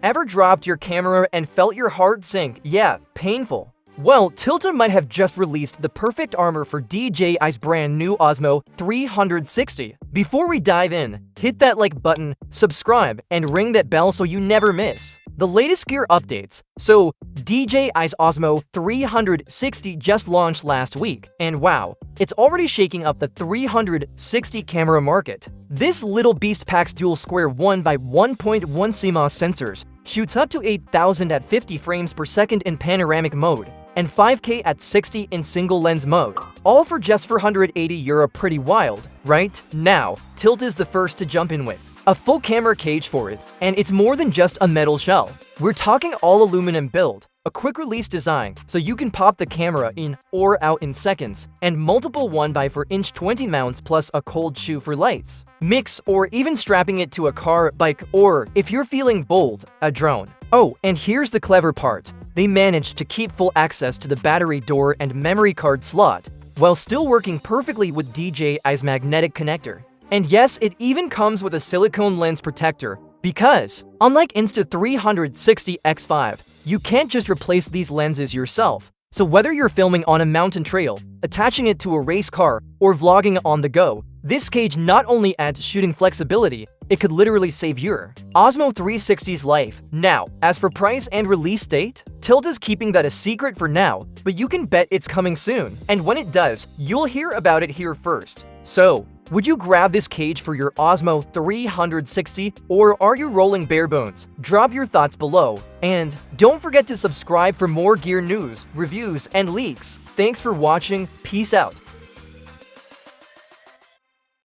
Ever dropped your camera and felt your heart sink? Yeah, painful. Well, Tilta might have just released the perfect armor for DJI's brand new Osmo 360. Before we dive in, hit that like button, subscribe, and ring that bell so you never miss the latest gear updates. So, DJI's Osmo 360 just launched last week, and wow, it's already shaking up the 360 camera market. This little beast packs dual square 1x1.1 CMOS sensors, shoots up to 8,000 at 50 frames per second in panoramic mode, and 5K at 60 in single lens mode. All for just €480. Pretty wild, right? Now, Tilta is the first to jump in with a full camera cage for it, and it's more than just a metal shell. We're talking all aluminum build, a quick release design so you can pop the camera in or out in seconds, and multiple 1x4" mounts plus a cold shoe for lights, mix, or even strapping it to a car, bike, or, if you're feeling bold, a drone. Oh, and here's the clever part. They managed to keep full access to the battery door and memory card slot, while still working perfectly with DJI's magnetic connector. And yes, it even comes with a silicone lens protector, because, unlike Insta360 X5, you can't just replace these lenses yourself. So whether you're filming on a mountain trail, attaching it to a race car, or vlogging on the go, this cage not only adds shooting flexibility, it could literally save your Osmo 360's life. Now, as for price and release date, Tilta's keeping that a secret for now, but you can bet it's coming soon. And when it does, you'll hear about it here first. So, would you grab this cage for your Osmo 360, or are you rolling bare bones? Drop your thoughts below, and don't forget to subscribe for more gear news, reviews, and leaks. Thanks for watching, peace out.